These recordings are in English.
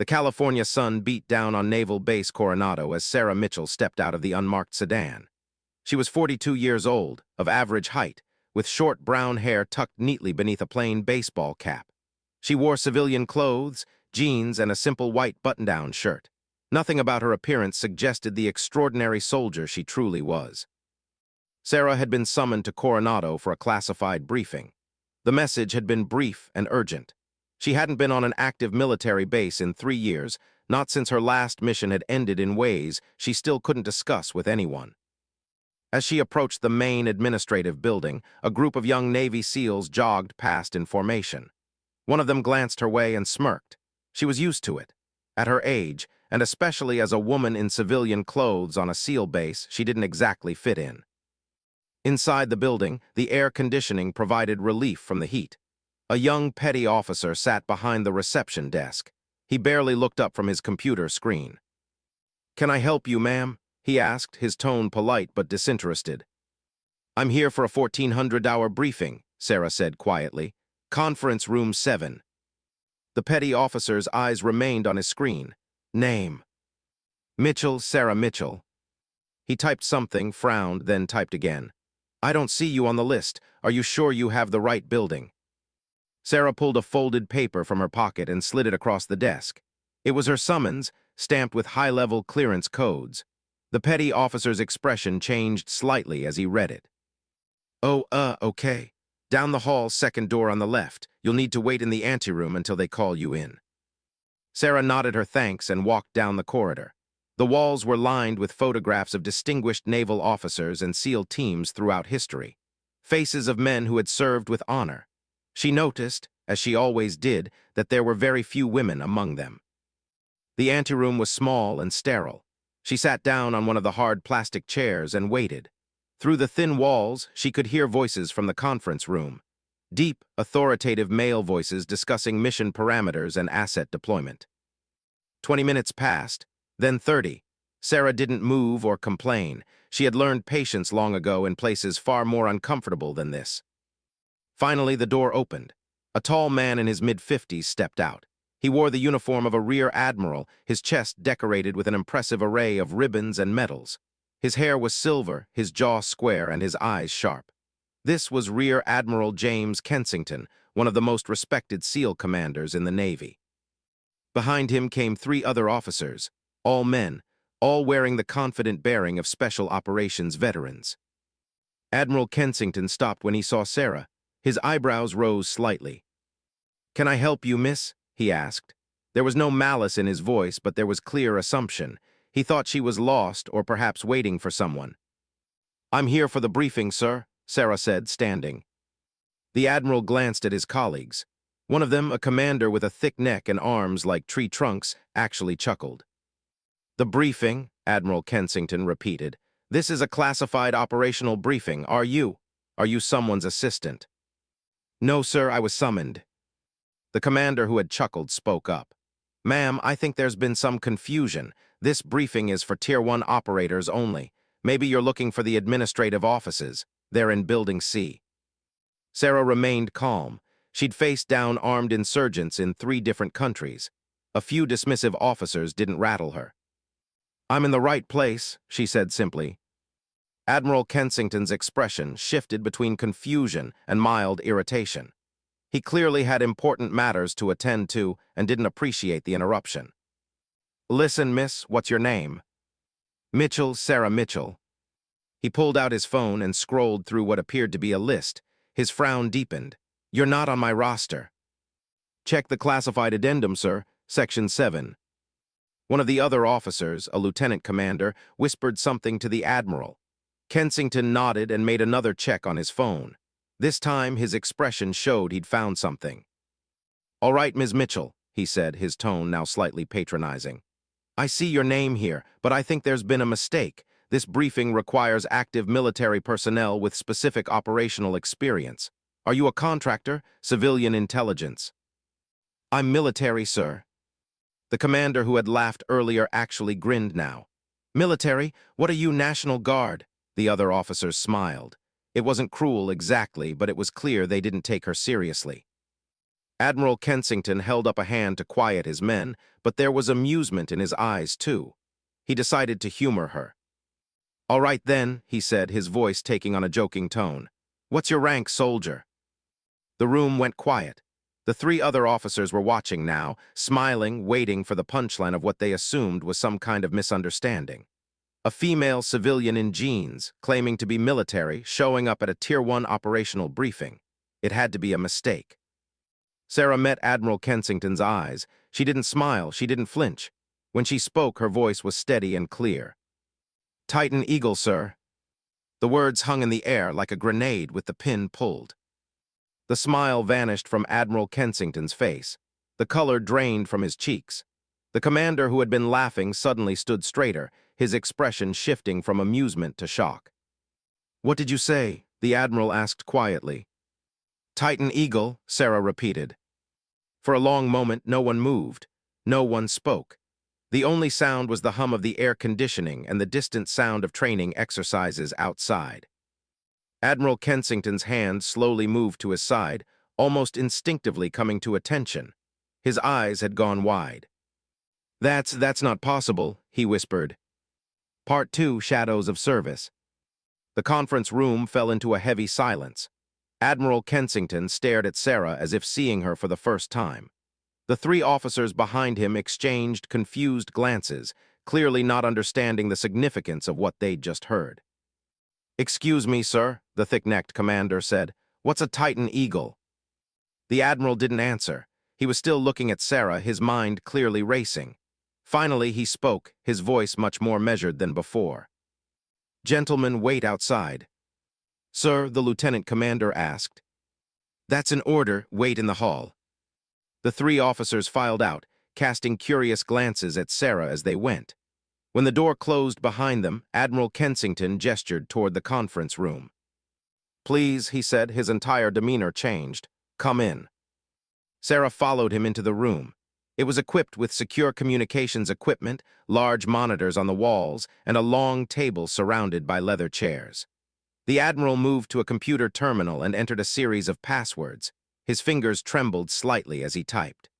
The California sun beat down on Naval Base Coronado as Sarah Mitchell stepped out of the unmarked sedan. She was 42 years old, of average height, with short brown hair tucked neatly beneath a plain baseball cap. She wore civilian clothes, jeans, and a simple white button-down shirt. Nothing about her appearance suggested the extraordinary soldier she truly was. Sarah had been summoned to Coronado for a classified briefing. The message had been brief and urgent. She hadn't been on an active military base in 3 years, not since her last mission had ended in ways she still couldn't discuss with anyone. As she approached the main administrative building, a group of young Navy SEALs jogged past in formation. One of them glanced her way and smirked. She was used to it. At her age, and especially as a woman in civilian clothes on a SEAL base, she didn't exactly fit in. Inside the building, the air conditioning provided relief from the heat. A young petty officer sat behind the reception desk. He barely looked up from his computer screen. "Can I help you, ma'am?" he asked, his tone polite but disinterested. "I'm here for a 1400-hour briefing," Sarah said quietly. "Conference room 7. The petty officer's eyes remained on his screen. "Name." "Mitchell, Sarah Mitchell." He typed something, frowned, then typed again. "I don't see you on the list. Are you sure you have the right building?" Sarah pulled a folded paper from her pocket and slid it across the desk. It was her summons, stamped with high-level clearance codes. The petty officer's expression changed slightly as he read it. "Oh, okay. Down the hall, second door on the left. You'll need to wait in the anteroom until they call you in." Sarah nodded her thanks and walked down the corridor. The walls were lined with photographs of distinguished naval officers and SEAL teams throughout history. Faces of men who had served with honor. She noticed, as she always did, that there were very few women among them. The anteroom was small and sterile. She sat down on one of the hard plastic chairs and waited. Through the thin walls, she could hear voices from the conference room. Deep, authoritative male voices discussing mission parameters and asset deployment. 20 minutes passed, then 30. Sarah didn't move or complain. She had learned patience long ago in places far more uncomfortable than this. Finally, the door opened. A tall man in his mid-50s stepped out. He wore the uniform of a rear admiral, his chest decorated with an impressive array of ribbons and medals. His hair was silver, his jaw square, and his eyes sharp. This was Rear Admiral James Kensington, one of the most respected SEAL commanders in the Navy. Behind him came 3 other officers, all men, all wearing the confident bearing of Special Operations veterans. Admiral Kensington stopped when he saw Sarah. His eyebrows rose slightly. "Can I help you, miss?" he asked. There was no malice in his voice, but there was clear assumption. He thought she was lost or perhaps waiting for someone. "I'm here for the briefing, sir," Sarah said, standing. The Admiral glanced at his colleagues. One of them, a commander with a thick neck and arms like tree trunks, actually chuckled. "The briefing," Admiral Kensington repeated. "This is a classified operational briefing. Are you someone's assistant?" "No, sir, I was summoned." The commander who had chuckled spoke up. "Ma'am, I think there's been some confusion. This briefing is for Tier 1 operators only. Maybe you're looking for the administrative offices. They're in Building C." Sarah remained calm. She'd faced down armed insurgents in 3 different countries. A few dismissive officers didn't rattle her. "I'm in the right place," she said simply. Admiral Kensington's expression shifted between confusion and mild irritation. He clearly had important matters to attend to and didn't appreciate the interruption. "Listen, miss, what's your name?" "Mitchell, Sarah Mitchell." He pulled out his phone and scrolled through what appeared to be a list. His frown deepened. "You're not on my roster." "Check the classified addendum, sir, Section 7. One of the other officers, a lieutenant commander, whispered something to the Admiral. Kensington nodded and made another check on his phone. This time, his expression showed he'd found something. "All right, Ms. Mitchell," he said, his tone now slightly patronizing. "I see your name here, but I think there's been a mistake. This briefing requires active military personnel with specific operational experience. Are you a contractor, civilian intelligence?" "I'm military, sir." The commander who had laughed earlier actually grinned now. "Military? What are you, National Guard?" The other officers smiled. It wasn't cruel exactly, but it was clear they didn't take her seriously. Admiral Kensington held up a hand to quiet his men, but there was amusement in his eyes, too. He decided to humor her. "All right then," he said, his voice taking on a joking tone. "What's your rank, soldier?" The room went quiet. The three other officers were watching now, smiling, waiting for the punchline of what they assumed was some kind of misunderstanding. A female civilian in jeans, claiming to be military, showing up at a Tier 1 operational briefing. It had to be a mistake. Sarah met Admiral Kensington's eyes. She didn't smile, she didn't flinch. When she spoke, her voice was steady and clear. "Titan Eagle, sir." The words hung in the air like a grenade with the pin pulled. The smile vanished from Admiral Kensington's face. The color drained from his cheeks. The commander who had been laughing suddenly stood straighter, his expression shifting from amusement to shock. "What did you say?" the Admiral asked quietly. "Titan Eagle," Sarah repeated. For a long moment, no one moved. No one spoke. The only sound was the hum of the air conditioning and the distant sound of training exercises outside. Admiral Kensington's hand slowly moved to his side, almost instinctively coming to attention. His eyes had gone wide. That's not possible," he whispered. Part 2, Shadows of Service. The conference room fell into a heavy silence. Admiral Kensington stared at Sarah as if seeing her for the first time. The three officers behind him exchanged confused glances, clearly not understanding the significance of what they'd just heard. "Excuse me, sir," the thick-necked commander said. "What's a Titan Eagle?" The Admiral didn't answer. He was still looking at Sarah, his mind clearly racing. Finally, he spoke, his voice much more measured than before. "Gentlemen, wait outside." "Sir," the lieutenant commander asked. "That's an order, wait in the hall." The three officers filed out, casting curious glances at Sarah as they went. When the door closed behind them, Admiral Kensington gestured toward the conference room. "Please," he said, his entire demeanor changed. "Come in." Sarah followed him into the room. It was equipped with secure communications equipment, large monitors on the walls, and a long table surrounded by leather chairs. The Admiral moved to a computer terminal and entered a series of passwords. His fingers trembled slightly as he typed.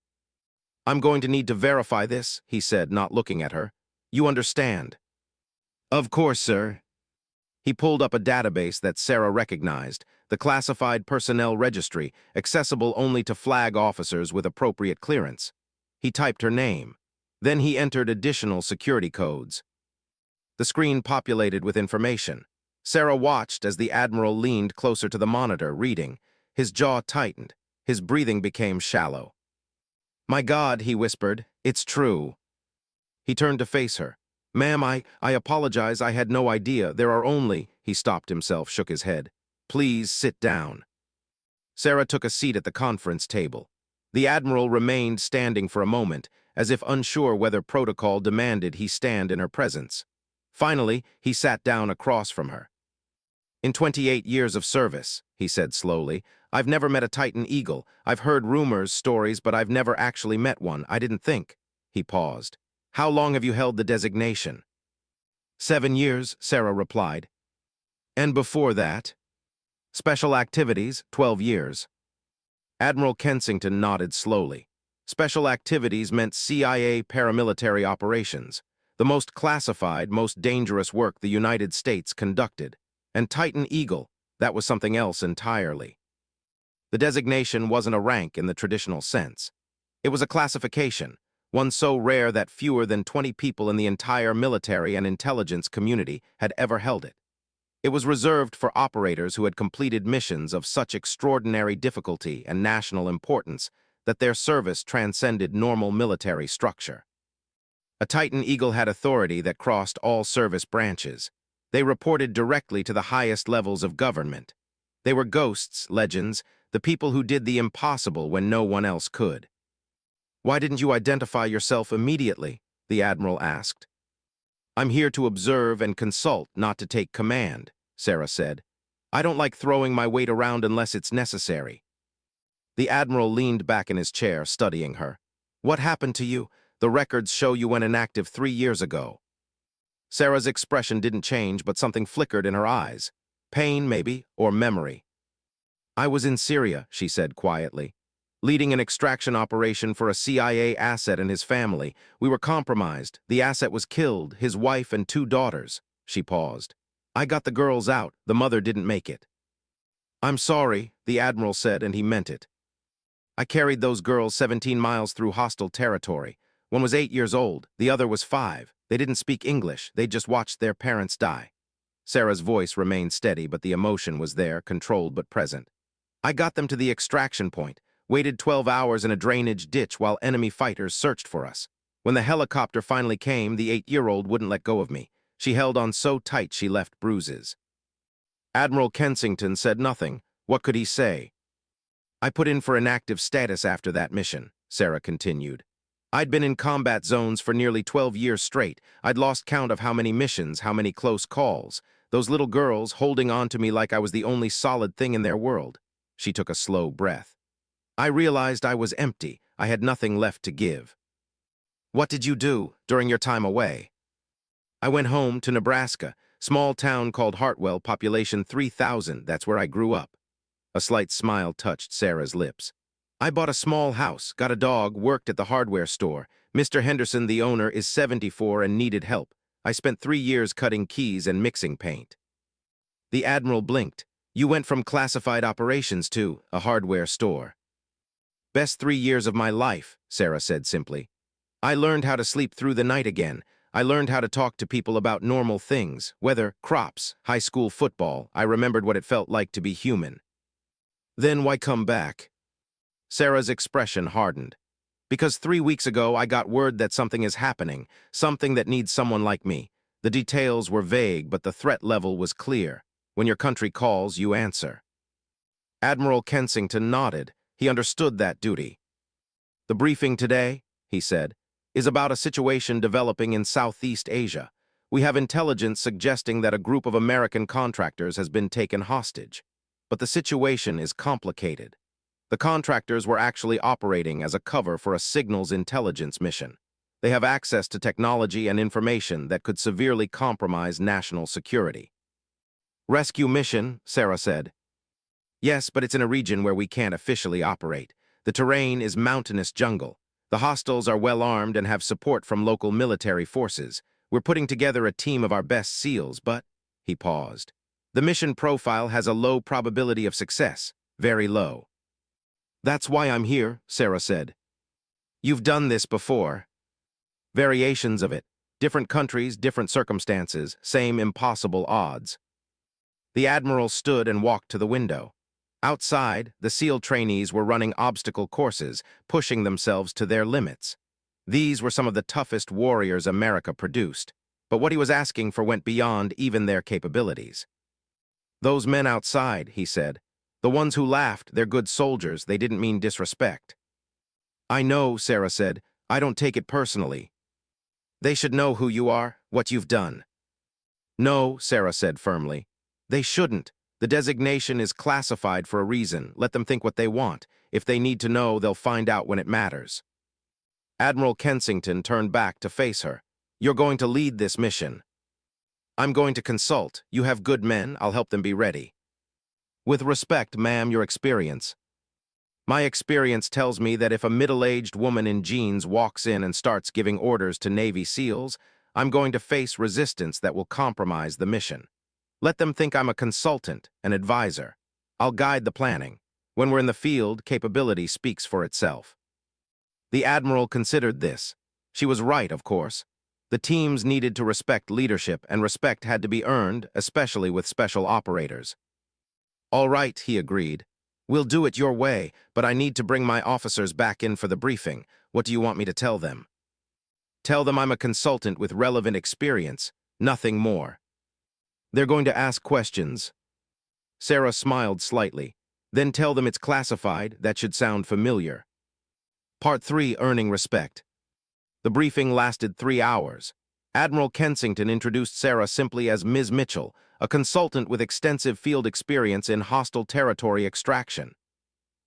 "I'm going to need to verify this," he said, not looking at her. "You understand?" "Of course, sir." He pulled up a database that Sarah recognized, the Classified Personnel Registry, accessible only to flag officers with appropriate clearance. He typed her name. Then he entered additional security codes. The screen populated with information. Sarah watched as the Admiral leaned closer to the monitor, reading. His jaw tightened. His breathing became shallow. "My God," he whispered, "it's true." He turned to face her. "Ma'am, I apologize, I had no idea. There are only—" He stopped himself, shook his head. "Please sit down." Sarah took a seat at the conference table. The Admiral remained standing for a moment, as if unsure whether protocol demanded he stand in her presence. Finally, he sat down across from her. "In 28 years of service," he said slowly, "I've never met a Titan Eagle. I've heard rumors, stories, but I've never actually met one. I didn't think." He paused. "How long have you held the designation?" 7 years, Sarah replied. "And before that?" "Special activities, 12 years. Admiral Kensington nodded slowly. Special activities meant CIA paramilitary operations, the most classified, most dangerous work the United States conducted. And Titan Eagle, that was something else entirely. The designation wasn't a rank in the traditional sense. It was a classification, one so rare that fewer than 20 people in the entire military and intelligence community had ever held it. It was reserved for operators who had completed missions of such extraordinary difficulty and national importance that their service transcended normal military structure. A Titan Eagle had authority that crossed all service branches. They reported directly to the highest levels of government. They were ghosts, legends, the people who did the impossible when no one else could. "Why didn't you identify yourself immediately?" the Admiral asked. "I'm here to observe and consult, not to take command," Sarah said. "I don't like throwing my weight around unless it's necessary." The Admiral leaned back in his chair, studying her. "What happened to you? The records show you went inactive 3 years ago." Sarah's expression didn't change, but something flickered in her eyes. Pain, maybe, or memory. "I was in Syria," she said quietly. Leading an extraction operation for a CIA asset and his family. We were compromised. The asset was killed, his wife and 2 daughters. She paused. I got the girls out. The mother didn't make it. I'm sorry, the Admiral said, and he meant it. I carried those girls 17 miles through hostile territory. One was 8 years old, the other was 5. They didn't speak English, they just watched their parents die. Sarah's voice remained steady, but the emotion was there, controlled but present. I got them to the extraction point, waited 12 hours in a drainage ditch while enemy fighters searched for us. When the helicopter finally came, the 8-year-old wouldn't let go of me. She held on so tight she left bruises. Admiral Kensington said nothing. What could he say? I put in for inactive status after that mission, Sarah continued. I'd been in combat zones for nearly 12 years straight. I'd lost count of how many missions, how many close calls. Those little girls holding on to me like I was the only solid thing in their world. She took a slow breath. I realized I was empty. I had nothing left to give. What did you do during your time away? I went home to Nebraska, small town called Hartwell, population 3,000. That's where I grew up. A slight smile touched Sarah's lips. I bought a small house, got a dog, worked at the hardware store. Mr. Henderson, the owner, is 74 and needed help. I spent 3 years cutting keys and mixing paint. The Admiral blinked. You went from classified operations to a hardware store. Best 3 years of my life, Sarah said simply. I learned how to sleep through the night again. I learned how to talk to people about normal things, weather, crops, high school football. I remembered what it felt like to be human. Then why come back? Sarah's expression hardened. Because 3 weeks ago I got word that something is happening, something that needs someone like me. The details were vague, but the threat level was clear. When your country calls, you answer. Admiral Kensington nodded. He understood that duty. The briefing today, he said, is about a situation developing in Southeast Asia. We have intelligence suggesting that a group of American contractors has been taken hostage. But the situation is complicated. The contractors were actually operating as a cover for a signals intelligence mission. They have access to technology and information that could severely compromise national security. Rescue mission, Sarah said. Yes, but it's in a region where we can't officially operate. The terrain is mountainous jungle. The hostiles are well armed and have support from local military forces. We're putting together a team of our best SEALs, but, he paused. The mission profile has a low probability of success, very low. That's why I'm here, Sarah said. You've done this before. Variations of it. Different countries, different circumstances, same impossible odds. The Admiral stood and walked to the window. Outside, the SEAL trainees were running obstacle courses, pushing themselves to their limits. These were some of the toughest warriors America produced, but what he was asking for went beyond even their capabilities. Those men outside, he said, the ones who laughed, they're good soldiers, they didn't mean disrespect. I know, Sarah said, I don't take it personally. They should know who you are, what you've done. No, Sarah said firmly. They shouldn't. The designation is classified for a reason. Let them think what they want. If they need to know, they'll find out when it matters. Admiral Kensington turned back to face her. You're going to lead this mission. I'm going to consult. You have good men. I'll help them be ready. With respect, ma'am, your experience. My experience tells me that if a middle-aged woman in jeans walks in and starts giving orders to Navy SEALs, I'm going to face resistance that will compromise the mission. Let them think I'm a consultant, an advisor. I'll guide the planning. When we're in the field, capability speaks for itself. The Admiral considered this. She was right, of course. The teams needed to respect leadership, and respect had to be earned, especially with special operators. All right, he agreed. We'll do it your way, but I need to bring my officers back in for the briefing. What do you want me to tell them? Tell them I'm a consultant with relevant experience, nothing more. They're going to ask questions. Sarah smiled slightly. Then tell them it's classified, that should sound familiar. Part 3, Earning Respect. The briefing lasted 3 hours. Admiral Kensington introduced Sarah simply as Ms. Mitchell, a consultant with extensive field experience in hostile territory extraction.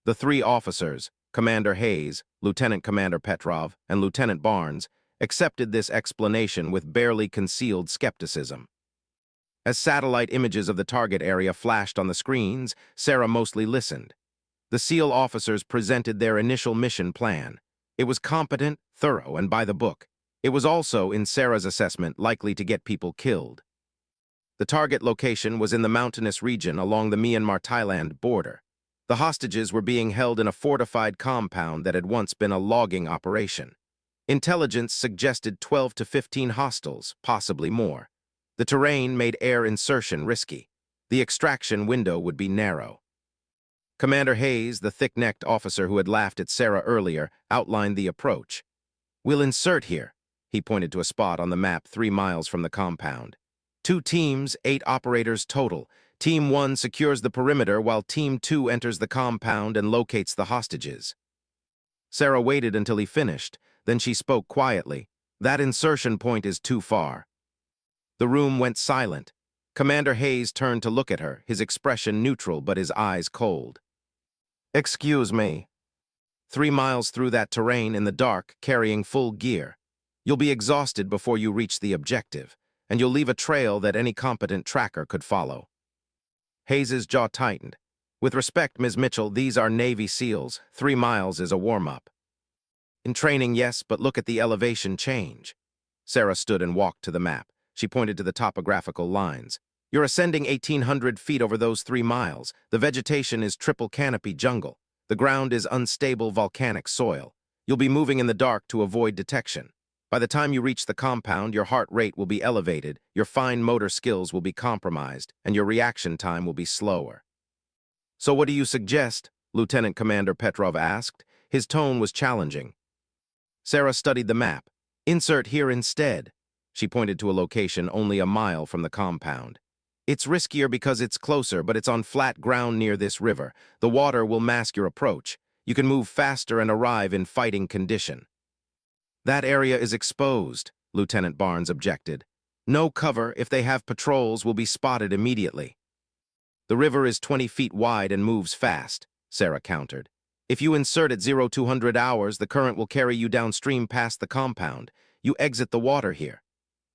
The 3 officers, Commander Hayes, Lieutenant Commander Petrov, and Lieutenant Barnes, accepted this explanation with barely concealed skepticism. As satellite images of the target area flashed on the screens, Sarah mostly listened. The SEAL officers presented their initial mission plan. It was competent, thorough, and by the book. It was also, in Sarah's assessment, likely to get people killed. The target location was in the mountainous region along the Myanmar-Thailand border. The hostages were being held in a fortified compound that had once been a logging operation. Intelligence suggested 12 to 15 hostiles, possibly more. The terrain made air insertion risky. The extraction window would be narrow. Commander Hayes, the thick-necked officer who had laughed at Sarah earlier, outlined the approach. "We'll insert here." He pointed to a spot on the map 3 miles from the compound. 2 teams, 8 operators total. Team 1 secures the perimeter while Team 2 enters the compound and locates the hostages. Sarah waited until he finished, then she spoke quietly. "That insertion point is too far." The room went silent. Commander Hayes turned to look at her, his expression neutral but his eyes cold. "Excuse me." 3 miles through that terrain in the dark, carrying full gear. You'll be exhausted before you reach the objective, and you'll leave a trail that any competent tracker could follow. Hayes's jaw tightened. "With respect, Ms. Mitchell, these are Navy SEALs. 3 miles is a warm-up." "In training, yes, but look at the elevation change." Sarah stood and walked to the map. She pointed to the topographical lines. "You're ascending 1,800 feet over those 3 miles. The vegetation is triple canopy jungle. The ground is unstable volcanic soil. You'll be moving in the dark to avoid detection. By the time you reach the compound, your heart rate will be elevated, your fine motor skills will be compromised, and your reaction time will be slower." "So what do you suggest?" Lieutenant Commander Petrov asked. His tone was challenging. Sarah studied the map. "Insert here instead." She pointed to a location only a mile from the compound. "It's riskier because it's closer, but it's on flat ground near this river. The water will mask your approach. You can move faster and arrive in fighting condition." "That area is exposed," Lieutenant Barnes objected. "No cover. If they have patrols, will be spotted immediately." "The river is 20 feet wide and moves fast," Sarah countered. "If you insert at 0200 hours, the current will carry you downstream past the compound. You exit the water here."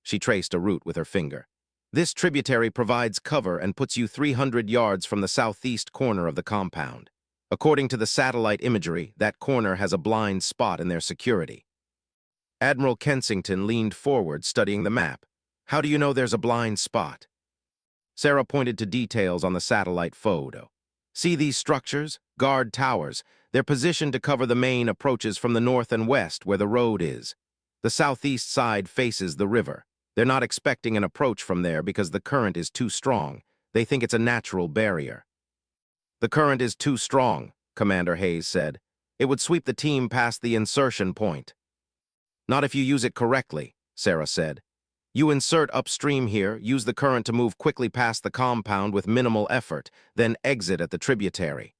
She traced a route with her finger. "This tributary provides cover and puts you 300 yards from the southeast corner of the compound. According to the satellite imagery, that corner has a blind spot in their security." Admiral Kensington leaned forward, studying the map. "How do you know there's a blind spot?" Sarah pointed to details on the satellite photo. "See these structures? Guard towers. They're positioned to cover the main approaches from the north and west, where the road is. The southeast side faces the river. They're not expecting an approach from there because the current is too strong. They think it's a natural barrier." "The current is too strong," Commander Hayes said. "It would sweep the team past the insertion point." "Not if you use it correctly," Sarah said. "You insert upstream here, use the current to move quickly past the compound with minimal effort, then exit at the tributary.